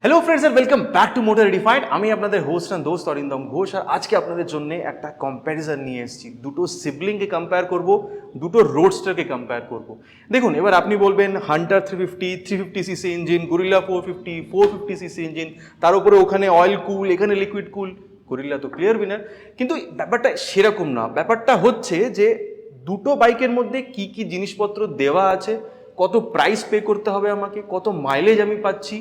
Hello friends আর welcome back to Motor Redefined. আমি আপনাদের হোস্ট অ্যান্ড দোস্ত অরিন্দম ঘোষ, আর আজকে আপনাদের জন্য একটা কম্প্যারিজন নিয়ে এসেছি। দুটো সিবলিংকে কম্পেয়ার করব, দুটো রোডস্টারকে কম্পেয়ার করব। দেখুন, এবার আপনি বলবেন Hunter 350 CC engine, গরিল্লা 450 CC engine, তার উপরে ওখানে অয়েল কুল, এখানে লিকুইড কুল। গরিল্লা তো ক্লিয়ার উইনার। কিন্তু ব্যাপারটা সেরকম না। ব্যাপারটা হচ্ছে যে দুটো বাইকের মধ্যে কি কি জিনিসপত্র দেওয়া আছে, কত প্রাইস পে করতে হবে আমাকে, কত মাইলেজ আমি পাচ্ছি,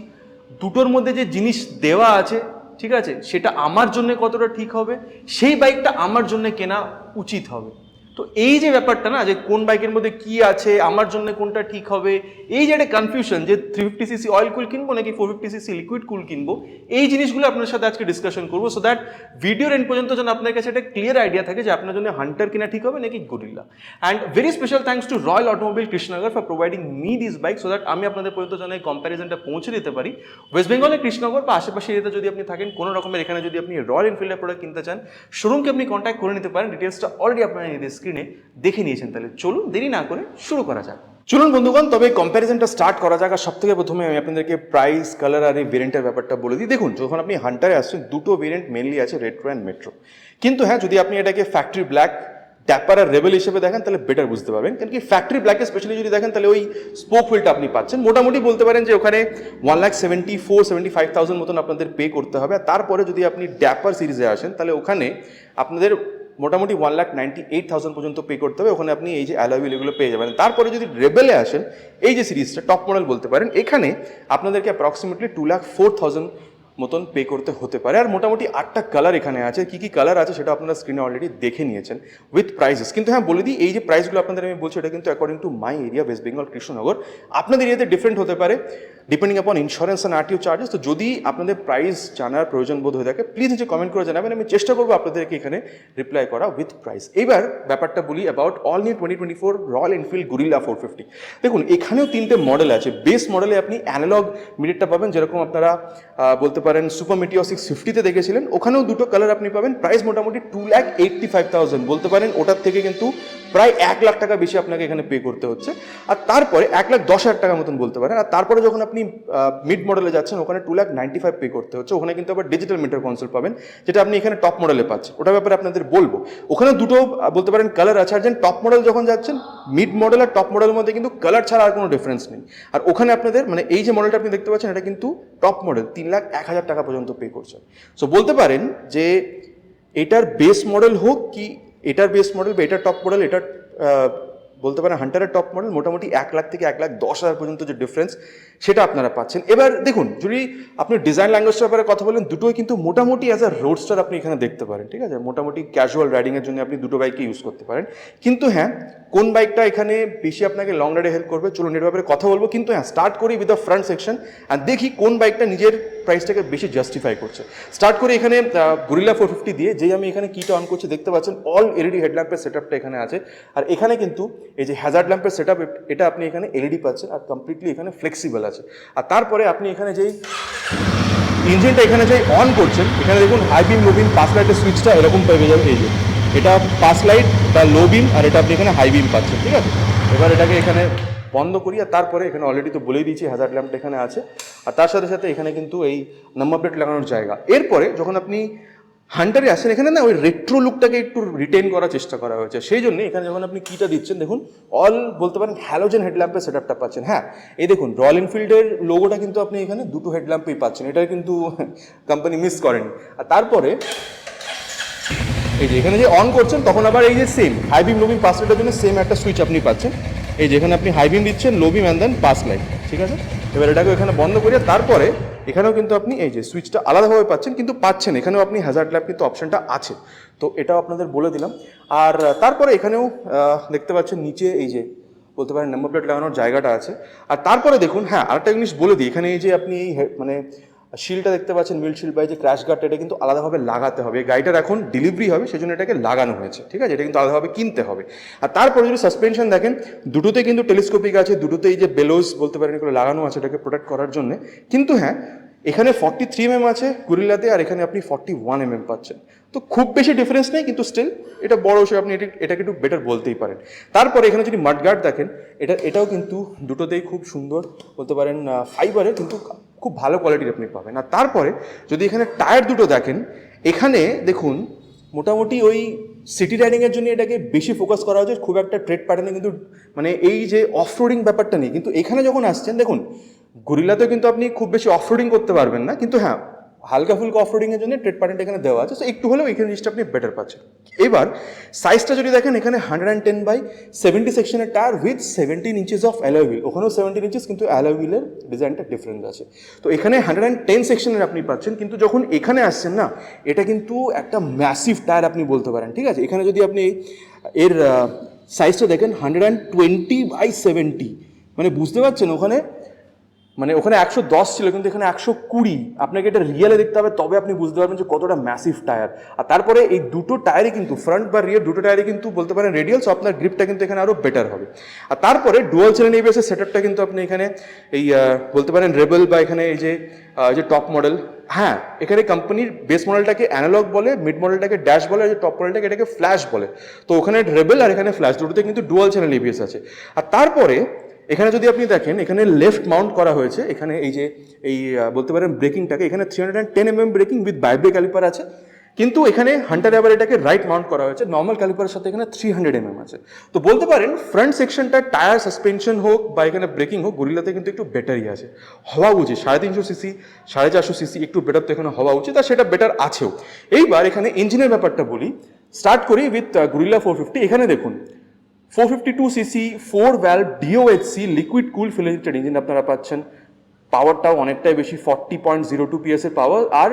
দুটোর মধ্যে যে জিনিস দেওয়া আছে, ঠিক আছে, সেটা আমার জন্য কতটা ঠিক হবে, সেই বাইকটা আমার জন্য কেনা উচিত হবে। তো এই যে ব্যাপারটা না, যে কোন বাইকের মধ্যে কি আছে, আমার জন্য কোনটা ঠিক হবে, এই যে একটা কনফিউশন, যে 350 সিসি অয়েল কুল কিনবো নাকি 450 সিসি লিকুইড কুল কিনবো, এই জিনিসগুলো আপনার সাথে আজকে ডিসকাশন করবো, সো দ্যাট ভিডিওর এন্ড পর্যন্ত যেন আপনার কাছে একটা ক্লিয়ার আইডিয়া থাকে যে আপনার জন্য হান্টার কিনা ঠিক হবে নাকি গরিল্লা। And very special thanks to royal automobile Krishnanagar for providing me this bike, so that আমি আপনাদের পর্যন্ত যেন এই কম্প্যারিজনটা পৌঁছে দিতে পারি। ওয়েস্ট বেঙ্গলের কৃষ্ণনগর বা আশেপাশে এরিয়াতে যদি আপনি থাকেন, কোনো রকমের এখানে যদি আপনি রয়্যাল এনফিল্ডের প্রোডাক্ট কিনতে চান, শোরুমকে আপনি কন্ট্যাক্ট করে নিতে পারেন। ডিটেলসটা অলরেডি আপনারা এই স্ক্রিনে দেখে নিয়েছেন। তাহলে চলুন দেরি না করে শুরু করা যাক। চলুন বন্ধুগণ, তবে কম্প্যারিজনটা স্টার্ট করা যাক। আর সব থেকে প্রথমে আমি আপনাদেরকে প্রাইস, কালার আর এই ভেরিয়েন্টের ব্যাপারটা বলে দিই। দেখুন, যখন আপনি হান্টারে আসছেন, দুটো ভেরিয়েন্ট মেনলি আছে, রেট্রো অ্যান্ড মেট্রো। কিন্তু হ্যাঁ, যদি আপনি এটাকে ফ্যাক্টরি ব্ল্যাক, ড্যাপার আর রেবেল হিসেবে দেখেন, তাহলে বেটার বুঝতে পারবেন। কারণ কি, ফ্যাক্টরি ব্ল্যাকে স্পেশালি যদি দেখেন, তাহলে ওই স্পোক হুইলটা আপনি পাচ্ছেন। মোটামুটি বলতে পারেন যে ওখানে 1,74,75,000 মতন আপনাদের পে করতে হবে। আর তারপরে যদি আপনি ড্যাপার সিরিজে আসেন, তাহলে ওখানে আপনাদের মোটামুটি 1,98,000 পর্যন্ত পে করতে হবে। ওখানে আপনি এই যে অ্যালয় হুইল এগুলো পেয়ে যাবেন। তারপরে যদি রেবেলে আসেন, এই যে সিরিজটা টপ মডেল বলতে পারেন, এখানে আপনাদেরকে অ্যাপ্রক্সিমেটলি 2,04,000 মতন পে করতে হতে পারে। আর মোটামুটি 8টা কালার এখানে আছে। কি কি কালার আছে সেটা আপনারা স্ক্রিনে অলরেডি দেখে নিয়েছেন উইথ প্রাইসেস। কিন্তু হ্যাঁ, বলে দিই, এই যে প্রাইসগুলো আপনাদের আমি বলছি, এটা কিন্তু according to my area, West Bengal Krishnanagar. আপনাদের এরিয়াতে ডিফারেন্ট হতে পারে ডিপেন্ডিং আপন ইন্স্যুরেন্স অ্যান্ড আরটিও চার্জেস। তো যদি আপনাদের প্রাইস জানার প্রয়োজন বোধ হয়ে থাকে, প্লিজ নিচে কমেন্ট করে জানাবেন। আমি চেষ্টা করবো আপনাদেরকে এখানে রিপ্লাই করা উইথ প্রাইস। এইবার ব্যাপারটা বলি about all new 2024 royal Enfield গরিল্লা 450। দেখুন, এখানেও তিনটে মডেল আছে। বেস মডেলে আপনি অ্যানালগ মিটারটা পাবেন, যেরকম আপনারা বলতে পারেন সুপার মিটিও 650-তে দেখেছিলেন। ওখানেও দুটো কালার আপনি পাবেন। প্রাইস মোটামুটি 2,85,000 বলতে পারেন। ওটার থেকে কিন্তু প্রায় 1,00,000 টাকা বেশি আপনাকে এখানে পে করতে হচ্ছে। আর তারপরে 1,10,000 টাকা মতন বলতে পারেন। আর তারপরে যখন আপনি মিড মডেলে যাচ্ছেন, ওখানে 2,95,000 পে করতে হচ্ছে। ওখানে কিন্তু আবার ডিজিটাল মিটার কনসোল পাবেন, যেটা আপনি এখানে টপ মডেলে পাচ্ছেন। ওটার ব্যাপারে আপনাদের বলবো। ওখানে দুটো বলতে পারেন কালার আছে। আর যেন টপ মডেল যখন যাচ্ছেন, মিড মডেল আর টপ মডেলের মধ্যে কিন্তু কালার ছাড়া আর কোনো ডিফারেন্স নেই। আর ওখানে আপনাদের মানে এই যে মডেলটা আপনি দেখতে পাচ্ছেন, এটা কিন্তু টপ মডেল 3,01,000 টাকা পর্যন্ত পে করছেন। সো বলতে পারেন যে এটার বেস মডেল হোক কি এটার বেস মডেল বা এটার টপ মডেল, এটার বলতে পারেন হান্টারের টপ মডেল, মোটামুটি 1,00,000 থেকে 1,10,000 পর্যন্ত যে ডিফারেন্স, সেটা আপনারা পাচ্ছেন। এবার দেখুন, যদি আপনি ডিজাইন ল্যাঙ্গুয়েজটার ব্যাপারে কথা বলেন, দুটোই কিন্তু মোটামুটি অ্যাজ আ রোডস্টার আপনি এখানে দেখতে পারেন। ঠিক আছে, মোটামুটি ক্যাজুয়াল রাইডিংয়ের জন্য আপনি দুটো বাইককে ইউজ করতে পারেন। কিন্তু হ্যাঁ, কোন বাইকটা এখানে বেশি আপনাকে লং রাইডে হেল্প করবে, চলুন এর ব্যাপারে কথা বলবো। কিন্তু হ্যাঁ, স্টার্ট করি উইথ দ্য ফ্রন্ট সেকশন আর দেখি কোন বাইকটা নিজের প্রাইসটাকে বেশি জাস্টিফাই করছে। স্টার্ট করি এখানে গরিল্লা 450 দিয়ে। যেই আমি এখানে কিটা অন করছি, দেখতে পাচ্ছেন অল এলইডি হেডল্যাম্পের সেটআপটা এখানে আছে। আর এখানে কিন্তু এই যে হ্যাজার্ড ল্যাম্পের সেটআপ, এটা আপনি এখানে এলইডি পাচ্ছেন আর কমপ্লিটলি এখানে ফ্লেক্সিবল আছে। আর তারপরে আপনি এখানে যেই ইঞ্জিনটা এখানে যেই অন করছেন, এখানে দেখুন হাই বিম, লো বিম, পাস লাইটের সুইচটা এরকম পেয়ে যাবেন। এই যে এটা পাস লাইট বা লো বিম, আর এটা আপনি এখানে হাই বিম পাচ্ছেন। ঠিক আছে, এবার এটাকে এখানে বন্ধ করি। আর তারপরে এখানে অলরেডি তো বলেই দিয়েছি হ্যাজার্ড ল্যাম্পটা এখানে আছে। আর তার সাথে সাথে এখানে কিন্তু এই নাম্বার প্লেট লাগানোর জায়গা। এরপরে যখন আপনি হান্টারে আসেন, এখানে না ওই রেট্রো লুকটাকে একটু রিটেন করার চেষ্টা করা হয়েছে। সেই জন্য এখানে যখন আপনি কিটা দিচ্ছেন, দেখুন অল বলতে পারেন হ্যালোজেন হেডল্যাম্পের সেটআপটা পাচ্ছেন। হ্যাঁ, এই দেখুন রয়্যাল এনফিল্ডের লোগোটা কিন্তু আপনি এখানে দুটো হেডল্যাম্পেই পাচ্ছেন। এটা কিন্তু কোম্পানি মিস করেনি। আর তারপরে এই যে এখানে যে অন করছেন, তখন আবার এই যে সেম হাই বিম, লো বিম, পাস লাইটের জন্য সেম একটা সুইচ আপনি পাচ্ছেন। এই যেখানে আপনি হাই বিম দিচ্ছেন, low beam and then pass light. ঠিক আছে, এবার এটাকে এখানে বন্ধ করিয়ে তারপরে এখানেও কিন্তু আপনি এই যে সুইচটা আলাদাভাবে পাচ্ছেন, কিন্তু পাচ্ছেন এখানেও আপনি হ্যাজার্ড ল্যাম্প কিন্তু অপশনটা আছে। তো এটাও আপনাদের বলে দিলাম। আর তারপরে এখানেও দেখতে পাচ্ছেন নিচে এই যে বলতে পারেন নাম্বার প্লেট লাগানোর জায়গাটা আছে। আর তারপরে দেখুন, হ্যাঁ আরেকটা জিনিস বলে দিই, এখানে এই যে আপনি এই মানে শিলটা দেখতে পাচ্ছেন, মিল শিল বা যে ক্র্যাশ গার্ডটা, এটা কিন্তু আলাদাভাবে লাগাতে হবে। গাড়িটার এখন ডেলিভারি হবে, সেজন্য এটাকে লাগানো হয়েছে। ঠিক আছে, এটা কিন্তু আলাদাভাবে কিনতে হবে। আর তারপরে যদি সাসপেনশন দেখেন, দুটোতে কিন্তু টেলিস্কোপিক আছে, দুটোতেই যে বেলোস বলতে পারেন এগুলো লাগানো আছে এটাকে প্রোটেক্ট করার জন্য। কিন্তু হ্যাঁ, এখানে 43 mm আছে গরিল্লাতে, আর এখানে আপনি 41 mm পাচ্ছেন। তো খুব বেশি ডিফারেন্স নেই, কিন্তু স্টিল এটা বড় সে আপনি এটাকে একটু বেটার বলতেই পারেন। তারপরে এখানে যদি মাডগার্ড দেখেন, এটাও কিন্তু দুটোতেই খুব সুন্দর বলতে পারেন ফাইবারের, কিন্তু খুব ভালো কোয়ালিটির আপনি পাবেন। আর তারপরে যদি এখানে টায়ার দুটো দেখেন, এখানে দেখুন মোটামুটি ওই সিটি রাইডিংয়ের জন্য এটাকে বেশি ফোকাস করা হয়েছে, খুব একটা ট্রেড প্যাটার্নে কিন্তু মানে এই যে অফ রোডিং ব্যাপারটা নেই। কিন্তু এখানে যখন আসছেন দেখুন গরিল্লাতেও কিন্তু আপনি খুব বেশি অফ রোডিং করতে পারবেন না, কিন্তু হ্যাঁ হালকা ফুলকা অফ রোডিংয়ের জন্য ট্রেড প্যাটার্নটা এখানে দেওয়া আছে, সো একটু হলেও এখানে জিনিসটা আপনি বেটার পাচ্ছেন। এবার সাইজটা যদি দেখেন এখানে 110/70 সেকশনের tyre with 17 inches of alloy wheel, ওখানেও 17 ইঞ্চেস, কিন্তু অ্যালয় হুইলের ডিজাইনটা ডিফারেন্ট আছে। তো এখানে 110 সেকশনের আপনি পাচ্ছেন, কিন্তু যখন এখানে আসছেন না এটা কিন্তু একটা ম্যাসিভ টায়ার আপনি বলতে পারেন, ঠিক আছে। এখানে যদি আপনি এর সাইজটা দেখেন 120/70, মানে বুঝতে পারছেন ওখানে মানে ওখানে 110 ছিল কিন্তু এখানে 120। আপনাকে এটা রিয়েলে দেখতে হবে, তবে আপনি বুঝতে পারবেন যে কতটা ম্যাসিভ টায়ার। আর তারপরে এই দুটো টায়ারই কিন্তু ফ্রন্ট বা রিয়ার দুটো টায়ারই কিন্তু বলতে পারেন রেডিয়াল, সো আপনার গ্রিপটা কিন্তু এখানে আরও বেটার হবে। আর তারপরে ডুয়াল চ্যানেল এবিএসের সেটআপটা কিন্তু আপনি এখানে এই বলতে পারেন রেবেল বা এখানে এই যে টপ মডেল, হ্যাঁ এখানে কোম্পানির বেস মডেলটাকে অ্যানালগ বলে, মিড মডেলটাকে ড্যাশ বলে, আর যে টপ মডেলটাকে এটাকে ফ্ল্যাশ বলে। তো ওখানে রেবেল আর এখানে ফ্ল্যাশ দুটোতে কিন্তু ডুয়াল চ্যানেল এবিএস আছে। আর তারপরে এখানে যদি আপনি দেখেন এখানে লেফট মাউন্ট করা হয়েছে, এখানে এই যে এই বলতে পারেন ব্রেকিংটাকে এখানে 310 ব্রেকিং উইথ বাইব্রেক ক্যালিপার আছে, কিন্তু এখানে হান্টার আবার এটাকে রাইট মাউন্ট করা হয়েছে, নর্মাল ক্যালিপারের সাথে এখানে 300 আছে। তো বলতে পারেন ফ্রন্ট সেকশনটা টায়ার সাসপেনশন হোক বা এখানে ব্রেকিং হোক গরিল্লাতে কিন্তু একটু বেটারই আছে, হওয়া উচিত 350 সিসি 450 সিসি একটু বেটার তো এখানে হওয়া উচিত, আর সেটা বেটার আছেও। এইবার এখানে ইঞ্জিনের ব্যাপারটা বলি, স্টার্ট করি উইথ গরিল্লা 450। এখানে দেখুন 452 সিসি 4 ভ্যালভ DOHC লিকুইড কুল ফুয়েল ইনজেক্টেড ইঞ্জিন আপনারা পাচ্ছেন। পাওয়ারটাও অনেকটাই বেশি, 40.02 PS এর পাওয়ার আর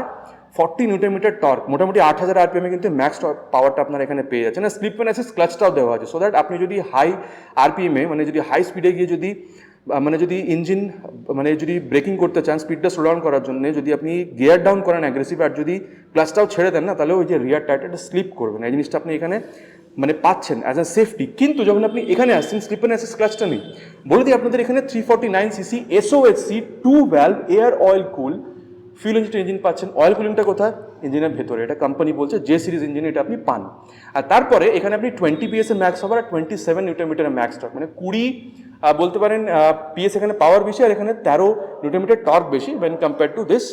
40 নিউটন মিটার টর্ক, মোটামুটি 8000 RPM এ কিন্তু ম্যাক্স পাওয়ারটা আপনারা এখানে পেয়ে যাচ্ছেন। আর স্লিপ পেন অ্যাসিস্ট ক্লাচটাও দেওয়া আছে, সো দ্যাট আপনি যদি হাই RPM এ মানে যদি হাই স্পিডে গিয়ে যদি মানে যদি ইঞ্জিন মানে যদি ব্রেকিং করতে চান, স্পিডটা স্লো ডাউন করার জন্য যদি আপনি গিয়ার ডাউন করেন অ্যাগ্রেসিভ আর যদি ক্লাচটাও ছেড়ে দেন না, তাহলে ওই যে রিয়ার টায়ারটা স্লিপ করবে না, এই জিনিসটা আপনি এখানে মানে পাচ্ছেন অ্যাজ আ সেফটি। কিন্তু যখন আপনি এখানে আসছেন স্লিপ এন্ড অ্যাসিস্ট ক্লাচটা নেই। বলে দিই আপনাদের এখানে 349 CC SOHC 2 valve air oil কুল ফুয়েল ইঞ্জেক্টেড ইঞ্জিন পাচ্ছেন। অয়েল কুলিংটা কোথায়? ইঞ্জিনের ভেতরে, এটা কোম্পানি বলছে যে সিরিজ ইঞ্জিন এটা আপনি পান। আর তারপরে এখানে আপনি 20 PS এর ম্যাক্স পাওয়ার আর 27 নিউটন মিটারের ম্যাক্স টর্ক, মানে 20 বলতে পারেন PS এখানে পাওয়ার বেশি আর এখানে 13 নিউটন মিটার টর্ক বেশি when compare to this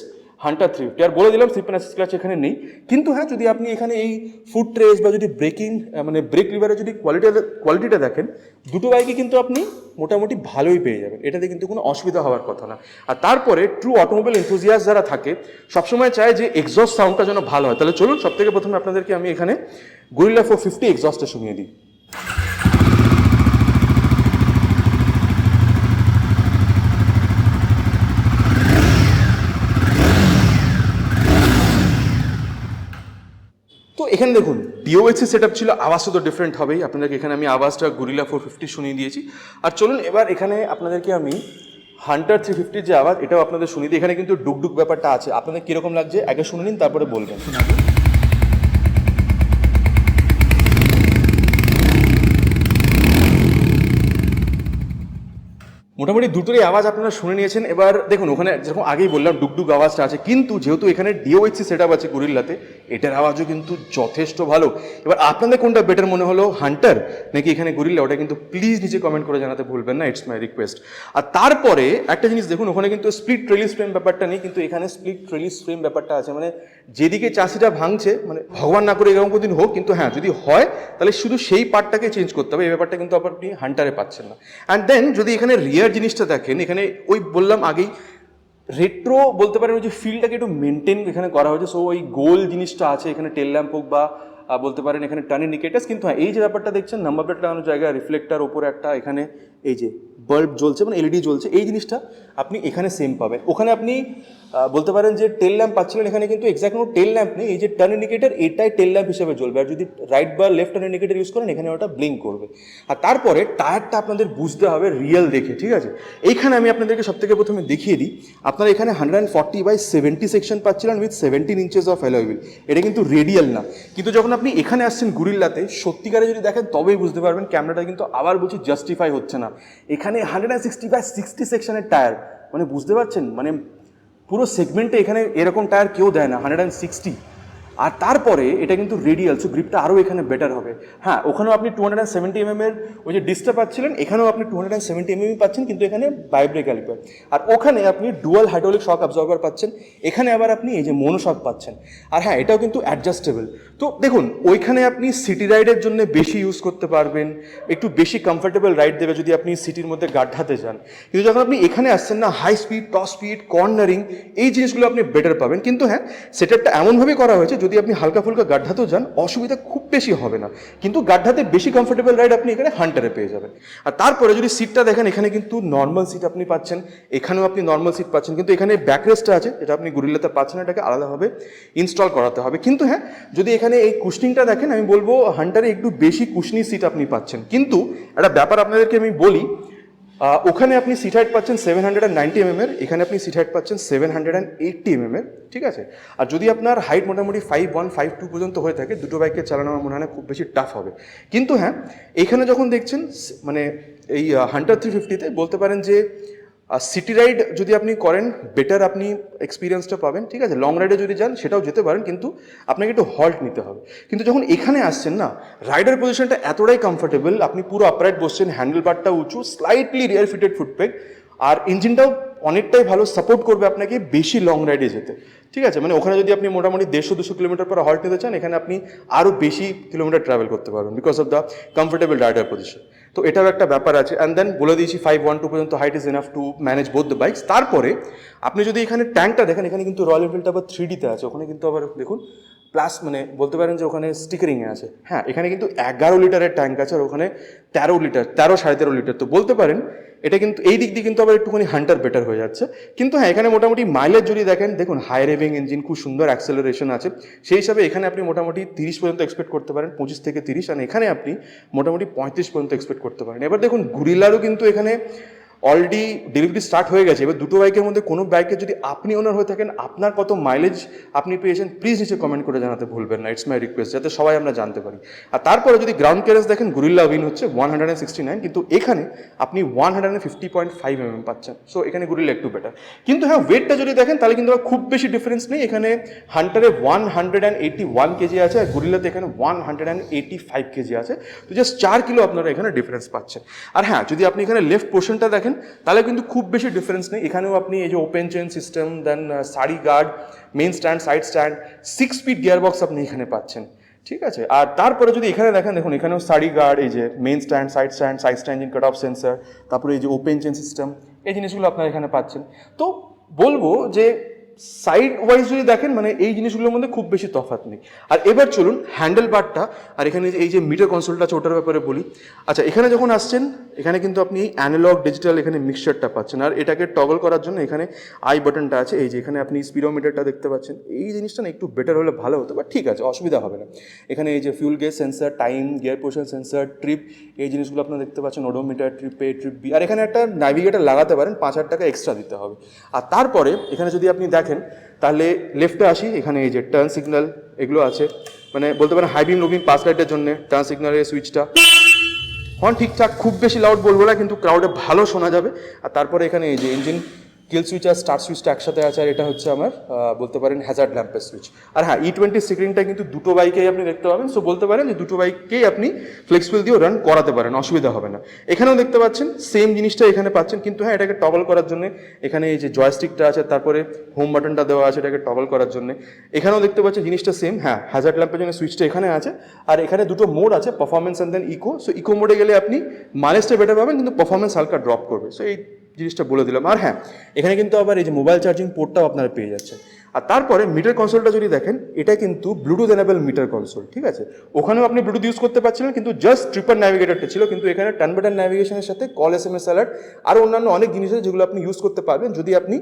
Hunter 350। আর বলে দিলাম স্লিপ এন্ড অ্যাসিস্ট ক্লাচ এখানে নেই, কিন্তু হ্যাঁ যদি আপনি এখানে এই ফুট ট্রেস বা যদি ব্রেকিং মানে ব্রেক লিভারের যদি কোয়ালিটিটা দেখেন, দুটো বাইকে কিন্তু আপনি মোটামুটি ভালোই পেয়ে যাবেন, এটাতে কিন্তু কোনো অসুবিধা হওয়ার কথা না। আর তারপরে ট্রু অটোমোবাইল এনথুজিয়াস্ট যারা থাকে সবসময় চায় যে এক্সস্ট সাউন্ডটা যেন ভালো হয়, তাহলে চলুন সব থেকে প্রথমে আপনাদেরকে আমি এখানে গরিল্লা 450 এক্সস্টটা শুনিয়ে দিই। তো এখানে দেখুন DOHC সেটআপ ছিল, আওয়াজটা তো ডিফারেন্ট হবেই, আপনাদেরকে এখানে আমি আওয়াজটা গরিল্লা 450 শুনিয়ে দিয়েছি। আর চলুন এবার এখানে আপনাদেরকে আমি হান্টার 350 যে আওয়াজ এটাও আপনাদের শুনিয়ে দিই। এখানে কিন্তু ডুকডুক ব্যাপারটা আছে, আপনাদের কীরকম লাগছে আগে শুনে নিন তারপরে বলবেন। মোটামুটি দুটোরই আওয়াজ আপনারা শুনে নিয়েছেন। এবার দেখুন ওখানে যেরকম আগেই বললাম ডুকডুক আওয়াজটা আছে, কিন্তু যেহেতু এখানে DOHC সেটআপ আছে গরিল্লাতে, এটার আওয়াজও কিন্তু যথেষ্ট ভালো। এবার আপনাদের কোনটা বেটার মনে হলো, হান্টার নাকি এখানে গরিল্লা, ওটা কিন্তু প্লিজ নিচে কমেন্ট করে জানাতে ভুলবেন না, ইটস মাই রিকোয়েস্ট। আর তারপরে একটা জিনিস দেখুন, ওখানে কিন্তু স্প্লিট ট্রেলিস ফ্রেম ব্যাপারটা নেই, কিন্তু এখানে স্প্লিট ট্রেলিস ফ্রেম ব্যাপারটা আছে, মানে যেদিকে চাষিটা ভাঙছে, মানে ভগবান না করে এরকম কোনদিন হোক, কিন্তু হ্যাঁ যদি হয় তাহলে শুধু সেই পার্টটাকে চেঞ্জ করতে হবে, এই ব্যাপারটা কিন্তু আপনি হান্টারে পাচ্ছেন না। অ্যান্ড দেন যদি এখানে রিয়ার জিনিসটা দেখেন, এখানে ওই বললাম আগেই রেট্রো বলতে পারেন ওই যে ফিলটাকে একটু মেনটেন এখানে করা হয়েছে, সো ওই গোল জিনিসটা আছে এখানে, টেল ল্যাম্প হোক বা বলতে পারেন এখানে টার্ন ইন্ডিকেটার্স, কিন্তু হ্যাঁ এই যে ব্যাপারটা দেখছেন নাম্বার প্লেট লাগানোর জায়গায় রিফ্লেক্টার ওপরে একটা এখানে এই যে বাল্ব জ্বলছে মানে LED জ্বলছে, এই জিনিসটা আপনি এখানে সেম পাবেন। ওখানে আপনি বলতে পারেন যে টেল ল্যাম্প পাচ্ছিলেন, এখানে কিন্তু এক্স্যাক্ট কোনো টেল ল্যাম্প নেই, এই যে টার্ন ইন্ডিকেটার এটাই টেল ল্যাম্প হিসেবে জ্বলবে, আর যদি রাইট বা লেফট টার্ন ইন্ডিকেটার ইউজ করেন এখানে ওটা ব্লিঙ্ক করবে। আর তারপরে টায়ারটা আপনাদের বুঝতে হবে রিয়েল দেখে, ঠিক আছে। এইখানে আমি আপনাদেরকে সব থেকে প্রথমে দেখিয়ে দিই, আপনারা এখানে 140/70 সেকশন পাচ্ছিলেন with 17 inches of alloy wheel, এটা কিন্তু রেডিয়াল না। কিন্তু যখন আপনি এখানে আসছেন গরিল্লাতে সত্যিকারে যদি দেখেন তবেই বুঝতে পারবেন ক্যামেরাটা কিন্তু আবার বলছি জাস্টিফাই হচ্ছে না। এখানে 160/60 সেকশনের টায়ার, মানে বুঝতে পারছেন, মানে পুরো সেগমেন্টে এখানে এরকম টায়ার কেউ দেয় না 160। আর তারপরে এটা কিন্তু রেডিয়াল, সো গ্রিপটা আরও এখানে বেটার হবে। হ্যাঁ, ওখানেও আপনি 270 এর ওই যে ডিসটা পাচ্ছিলেন, এখানেও আপনি 270 পাচ্ছেন, কিন্তু এখানে বাইব্রেক ক্যালিপার। আর ওখানে আপনি ডুয়াল হাইড্রোলিক শক অ্যাবজর্বার পাচ্ছেন, এখানে আবার আপনি এই যে মনোশক পাচ্ছেন। আর হ্যাঁ, এটাও কিন্তু অ্যাডজাস্টেবল। তো দেখুন, ওইখানে আপনি সিটি রাইডের জন্য বেশি ইউজ করতে পারবেন, একটু বেশি কমফোর্টেবল রাইড দেবে যদি আপনি সিটির মধ্যে গাড্ডাতে যান। কিন্তু যখন আপনি এখানে আসছেন না, high speed, top speed, cornering, এই জিনিসগুলো আপনি বেটার পাবেন। কিন্তু হ্যাঁ, সেটআপটা এমনভাবে করা হয়েছে যদি আপনি হালকা ফুলকা গাড্ডাতেও যান অসুবিধা খুব বেশি হবে না, কিন্তু গাড্ডাতে বেশি কমফোর্টেবল রাইড আপনি এখানে হান্টারে পেয়ে যাবেন। আর তারপরে যদি সিটটা দেখেন, এখানে কিন্তু নর্মাল সিট আপনি পাচ্ছেন, এখানেও আপনি নর্মাল সিট পাচ্ছেন, কিন্তু এখানে ব্যাকরেস্টটা আছে যেটা আপনি গরিল্লাতে পাচ্ছেন, এটাকে আলাদাভাবে ইনস্টল করাতে হবে। কিন্তু হ্যাঁ, যদি এখানে এই কুশনিংটা দেখেন, আমি বলবো হান্টারে একটু বেশি কুশনি সিট আপনি পাচ্ছেন। কিন্তু একটা ব্যাপার আপনাদেরকে আমি বলি, ওখানে আপনি সিট হাইট পাচ্ছেন 790 এখানে আপনি সিট হাইট পাচ্ছেন 780 ঠিক আছে। আর যদি আপনার হাইট মোটামুটি 5'1", 5'2" পর্যন্ত হয়ে থাকে, দুটো বাইকে চালানো আমার মনে হয় না খুব বেশি টাফ হবে। কিন্তু হ্যাঁ, এখানে যখন দেখছেন মানে এই হান্টার 350-তে বলতে পারেন যে সিটি রাইড যদি আপনি করেন বেটার আপনি এক্সপিরিয়েন্সটা পাবেন, ঠিক আছে। লং রাইডে যদি যান সেটাও যেতে পারেন, কিন্তু আপনাকে একটু হল্ট নিতে হবে। কিন্তু যখন এখানে আসছেন না, রাইডার পজিশনটা এতটাই কমফোর্টেবল, আপনি পুরো আপরাইট বসছেন, হ্যান্ডেল বারটা উঁচু, স্লাইটলি রিয়ার ফিটেড ফুটপেগ, আর ইঞ্জিনটাও অনেকটাই ভালো সাপোর্ট করবে আপনাকে বেশি লং রাইডে যেতে, ঠিক আছে। মানে ওখানে যদি আপনি মোটামুটি 150-200 কিলোমিটার পর হল্ট নিতে চান, এখানে আপনি আরও বেশি কিলোমিটার ট্রাভেল করতে পারবেন because of the comfortable rider position. তো এটাও একটা ব্যাপার আছে। অ্যান্ড দেন বলে দিয়েছি 5'12" পর্যন্ত height is enough to manage both the bikes. তারপরে আপনি যদি এখানে ট্যাঙ্কটা দেখেন, এখানে কিন্তু রয়্যাল এনফিল্ডটা আবার 3Dতে আছে, ওখানে কিন্তু আবার দেখুন প্লাস মানে বলতে পারেন যে ওখানে স্টিকারিংয়ে আছে। হ্যাঁ, এখানে কিন্তু 11 লিটারের ট্যাঙ্ক আছে, আর ওখানে 13 লিটার, 13-13.5 লিটার। তো বলতে পারেন এটা কিন্তু এই দিক দিয়ে কিন্তু আবার একটুখানি হান্টার বেটার হয়ে যাচ্ছে। কিন্তু হ্যাঁ, এখানে মোটামুটি মাইলেজ যদি দেখেন, দেখুন হাই রেভিং ইঞ্জিন, খুব সুন্দর অ্যাক্সেলারেশন আছে, সেই হিসাবে এখানে আপনি মোটামুটি 30 পর্যন্ত এক্সপেক্ট করতে পারেন, 25 থেকে 30, আর এখানে আপনি মোটামুটি 35 পর্যন্ত এক্সপেক্ট করতে পারেন। এবার দেখুন গুরিল্লারও কিন্তু এখানে অলরেডি ডেলিভারি স্টার্ট হয়ে গেছে। এবার দুটো বাইকের মধ্যে কোনো বাইকে যদি আপনি ওনার হয়ে থাকেন, আপনার কত মাইলেজ আপনি পেয়েছেন প্লিজ নিচে কমেন্ট করে জানাতে ভুলবেন না, ইটস মাই রিকোয়েস্ট, যাতে সবাই আমরা জানতে পারি। আর তারপরে যদি গ্রাউন্ড ক্লিয়ারেন্স দেখেন, গুরিল্লা উইন হচ্ছে 169, কিন্তু এখানে আপনি 150.5 পাচ্ছেন, সো এখানে গুরিল্লা একটু বেটার। কিন্তু হ্যাঁ, ওয়েটটা যদি দেখেন তাহলে কিন্তু খুব বেশি ডিফারেন্স নেই। এখানে হান্টারে 181 কেজি আছে, আর গুরিল্লাতে এখানে 185 কেজি আছে, তো জাস্ট 4 কিলো আপনারা এখানে ডিফারেন্স পাচ্ছেন। আর হ্যাঁ, যদি আপনি এখানে লেফট পোর্শনটা দেখেন তাহলে কিন্তু খুব বেশি ডিফারেন্স নেই। এখানেও আপনি এই যে open chain system, then sari guard, main stand, side stand, 6 speed gear box আপনি এখানে পাচ্ছেন, ঠিক আছে। আর তারপরে যদি এখানে দেখেন, দেখুন এখানেও সারি গার্ড, এই যে main stand, side stand, engine cut off sensor, তারপরে এই যে ওপেন চেন সিস্টেম, এই জিনিসগুলো আপনারা এখানে পাচ্ছেন। তো বলবো যে সাইড ওয়াইজ যদি দেখেন, মানে এই জিনিসগুলোর মধ্যে খুব বেশি তফাৎ নেই। আর এবার চলুন হ্যান্ডেল বারটা আর এখানে এই যে মিটার কনসোলটা আছে ওটার ব্যাপারে বলি। আচ্ছা, এখানে যখন আসছেন, এখানে কিন্তু আপনি অ্যানালগ ডিজিটাল এখানে মিক্সচারটা পাচ্ছেন, আর এটাকে টগল করার জন্য এখানে আই বাটনটা আছে, এই যে এখানে আপনি স্পিডোমিটারটা দেখতে পাচ্ছেন। এই জিনিসটা না একটু বেটার হলে ভালো হতো, বাট ঠিক আছে, অসুবিধা হবে না। এখানে এই যে fuel gauge sensor, time, gear position sensor, trip, এই জিনিসগুলো আপনারা দেখতে পাচ্ছেন, odometer, trip A, trip B, আর এখানে একটা ন্যাভিগেটর লাগাতে পারেন, 5,000 টাকা এক্সট্রা দিতে হবে। আর তারপরে এখানে যদি আপনি দেখেন তাহলে লেফটে আসি, এখানে এই যে টার্ন সিগন্যাল এগুলো আছে, মানে বলতে পারেন হাই বিম, লো বিম, পাস লাইটের জন্য টার্ন সিগন্যালের সুইচটা হর্ন ঠিকঠাক, খুব বেশি লাউড বলবো না, কিন্তু ক্রাউডে ভালো শোনা যাবে। আর তারপরে এখানে এই যে ইঞ্জিন কিল সুইচ আর স্টার্ট সুইচটা একসাথে আছে, আর এটা হচ্ছে আমার বলতে পারেন হ্যাজার্ড ল্যাম্পের সুইচ। আর হ্যাঁ, E20 স্টিকারিংটা কিন্তু দুটো বাইকেই আপনি দেখতে পাবেন, সো বলতে পারেন যে দুটো বাইককেই আপনি ফ্লেক্সিবল দিয়েও রান করাতে পারেন, অসুবিধা হবে না। এখানেও দেখতে পাচ্ছেন সেম জিনিসটা এখানে পাচ্ছেন, কিন্তু হ্যাঁ, এটাকে টগল করার জন্য এখানে এই যে জয়স্টিকটা আছে, তারপরে হোম বাটনটা দেওয়া আছে এটাকে টগল করার জন্য। এখানেও দেখতে পাচ্ছেন জিনিসটা সেম, হ্যাঁ, হ্যাজার্ড ল্যাম্পের জন্য সুইচটা এখানে আছে, আর এখানে দুটো মোড আছে, performance and then eco. So eco মোডে গেলে আপনি মাইলেজটা বেটার পাবেন, কিন্তু পারফরমেন্স হালকা ড্রপ করবে, সো এই জিনিসটা বলে দিলাম। আর হ্যাঁ, এখানে কিন্তু আবার এই যে মোবাইল চার্জিং পোর্টটাও আপনারা পেয়ে যাচ্ছেন। আর তারপরে মিটার কনসোলটা যদি দেখেন, এটা কিন্তু ব্লুটুথ এনেবল মিটার কনসোল, ঠিক আছে। ওখানেও আপনি ব্লুটুথ ইউজ করতে পারছিলেন, কিন্তু জাস্ট ট্রিপার ন্যাভিগেটরটা ছিল, কিন্তু এখানে টার্ন বাটন ন্যাভিগেশনের সাথে কল, SMS অ্যালার্ট, আর অন্যান্য অনেক জিনিস আছে যেগুলো আপনি ইউজ করতে পারবেন যদি আপনি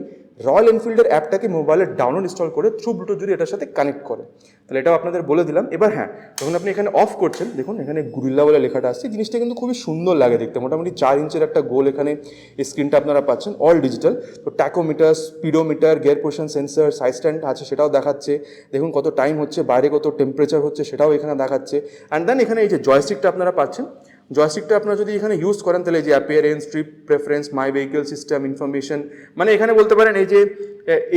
রয়্যাল এনফিল্ডের অ্যাপটাকে মোবাইলে ডাউনলোড ইনস্টল করে থ্রু ব্লুটুথ যদি এটার সাথে কানেক্ট করে, তাহলে এটাও আপনাদের বলে দিলাম। এবার হ্যাঁ, যখন আপনি এখানে অফ করছেন, দেখুন এখানে গুরিল্লা বলে লেখাটা আসছে, জিনিসটা কিন্তু খুবই সুন্দর লাগে দেখতে, মোটামুটি 4 ইঞ্চের একটা গোল এখানে স্ক্রিনটা আপনারা পাচ্ছেন, অল ডিজিটাল। তো tachometer, speedometer, gear position sensor, side stand আছে সেটাও দেখাচ্ছে, দেখুন কত টাইম হচ্ছে, বাইরে কত টেম্পারেচার হচ্ছে সেটাও এখানে দেখাচ্ছে। অ্যান্ড দেন এখানে এই যে জয়স্টিকটা আপনারা পাচ্ছেন, জয়স্টিকটা আপনারা যদি এখানে ইউজ করেন তাহলে এই যে অ্যাপিয়ারেন্স, ট্রিপ প্রেফারেন্স, মাই ভেহিকল সিস্টেম ইনফরমেশন, মানে এখানে বলতে পারেন এই যে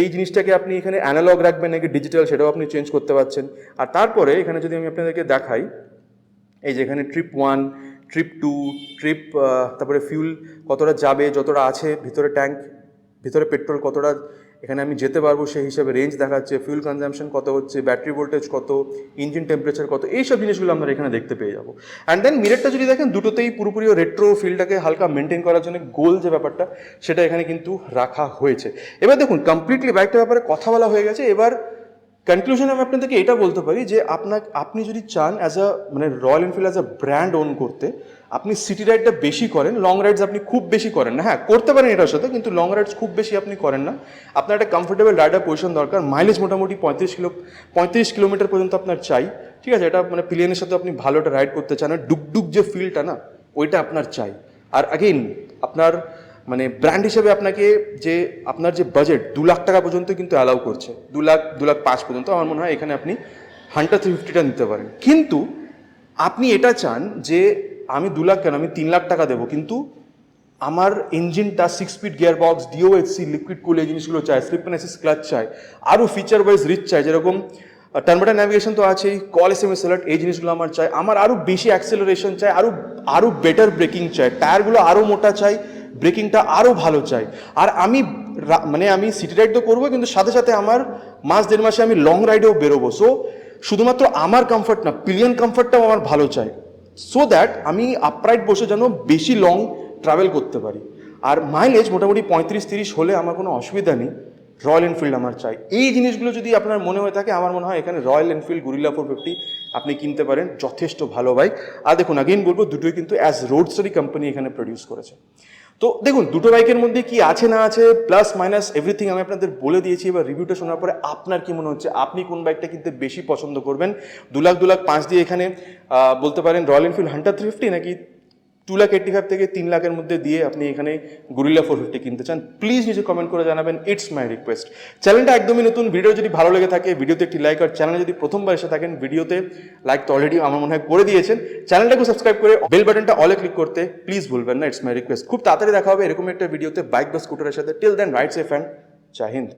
এই জিনিসটাকে আপনি এখানে অ্যানালগ রাখবেন নাকি ডিজিটাল সেটাও আপনি চেঞ্জ করতে পারছেন। আর তারপরে এখানে যদি আমি আপনাদেরকে দেখাই, এই যে এখানে ট্রিপ 1, ট্রিপ 2, ট্রিপ তারপরে ফিউল কতটা যাবে, যতটা আছে ভিতরে ট্যাঙ্ক, ভিতরে পেট্রোল কতটা এখানে আমি যেতে পারবো সেই হিসাবে রেঞ্জ দেখাচ্ছে, ফিউল কনজাম্পশন কত হচ্ছে, ব্যাটারি ভোল্টেজ কত, ইঞ্জিন টেম্পারেচার কত, এইসব জিনিসগুলো আমরা এখানে দেখতে পেয়ে যাবো। অ্যান্ড দেন মিররটা যদি দেখেন দুটোতেই পুরোপুরি রেট্রো ফিলটাকে হালকা মেনটেন করার জন্য গোল যে ব্যাপারটা সেটা এখানে কিন্তু রাখা হয়েছে। এবার দেখুন কমপ্লিটলি বাইকটার ব্যাপারে কথা বলা হয়ে গেছে। এবার কনক্লুশনে আমি আপনাদেরকে এটা বলতে পারি যে আপনি যদি চান অ্যাজ আ মানে Royal Enfield as a brand own করতে, আপনি সিটি রাইডটা বেশি করেন, লং রাইডস আপনি খুব বেশি করেন না, হ্যাঁ করতে পারেন এটার সাথে, কিন্তু লং রাইডস খুব বেশি আপনি করেন না, আপনার একটা কমফোর্টেবল রাইডার পজিশন দরকার, মাইলেজ মোটামুটি 35 কিলোমিটার পর্যন্ত আপনার চাই, ঠিক আছে, এটা মানে পিলিয়নের সাথে আপনি ভালো একটা রাইড করতে চান, ডুকডুক যে ফিলটা না ওইটা আপনার চাই। আর আগেইন আপনার মানে ব্র্যান্ড হিসেবে আপনাকে যে আপনার যে বাজেট 2 লাখ টাকা পর্যন্ত কিন্তু অ্যালাউ করছে, 2 লাখ 5 পর্যন্ত, আমার মনে হয় এখানে আপনি হান্টার 350টা নিতে পারেন। কিন্তু আপনি এটা চান যে আমি 2 লাখ কেন, আমি 3 লাখ টাকা দেবো, কিন্তু আমার ইঞ্জিনটা 6 স্পিড গিয়ার বক্স, ডিওএইচসি, লিকুইড কুল, এই জিনিসগুলো চাই, স্লিপ অ্যান্ড অ্যাসিস্ট ক্লাচ চাই, আরও ফিচার ওয়াইজ রিচ চাই, যেরকম টার্ন বাই টার্ন ন্যাভিগেশন তো আছেই, কল এসএমএস অ্যালার্ট, এই জিনিসগুলো আমার চাই, আমার আরও বেশি অ্যাক্সেলারেশন চাই, আরও বেটার ব্রেকিং চাই, টায়ারগুলো আরও মোটা চাই, ব্রেকিংটা আরও ভালো চাই। আর আমি সিটি রাইড তো করবো, কিন্তু সাথে সাথে আমার মাস 1.5 মাসে আমি লং রাইডেও বেরোবো। সো শুধুমাত্র আমার কমফর্ট না, পিলিয়ন কমফর্টটাও আমার ভালো চাই, সো দ্যাট আমি আপরাইট বসে যেন বেশি লং ট্রাভেল করতে পারি। আর মাইলেজ মোটামুটি 35-30 হলে আমার কোনো অসুবিধা নেই, রয়্যাল এনফিল্ড আমার চাই। এই জিনিসগুলো যদি আপনার মনে হয়ে থাকে, আমার মনে হয় এখানে রয়্যাল এনফিল্ড গরিলা 450 আপনি কিনতে পারেন, যথেষ্ট ভালো বাইক। আর দেখুন আগেইন বলবো, দুটোই কিন্তু অ্যাজ রোডস্টারই কোম্পানি এখানে প্রডিউস করেছে। তো দেখুন দুটো বাইকের মধ্যে কি আছে না আছে, প্লাস মাইনাস এভরিথিং আমি আপনাদের বলে দিয়েছি। এবার রিভিউটা শোনার পরে আপনার কি মনে হচ্ছে, আপনি কোন বাইকটা কিনতে বেশি পছন্দ করবেন? 2 লাখ 5 দিয়ে এখানে বলতে পারেন রয়্যাল এনফিল্ড হান্টার 350, নাকি 2,85,000 থেকে 3 লাখের মধ্যে দিয়ে আপনি এখানে গরিলা 450 কিনতে চান? প্লিজ নিচে কমেন্ট করে জানাবেন, ইটস মাই রিকোয়েস্ট। চ্যানেলটা একদমই নতুন, ভিডিও যদি ভালো লেগে থাকে ভিডিওতে একটি লাইক, আর চ্যানেলে যদি প্রথমবার এসে থাকেন, ভিডিওতে লাইক তো অলরেডি আমার মনে হয় করে দিয়েছেন, চ্যানেলটাকে সাবস্ক্রাইব করে বেল বাটনটা অলে ক্লিক করতে প্লিজ ভুলবেন না, ইটস মাই রিকোয়েস্ট। খুব তাড়াতাড়ি দেখা হবে এরকম একটা ভিডিওতে বাইক বা স্কুটারের সাথে। Till then ride safe and জয় হিন্দ।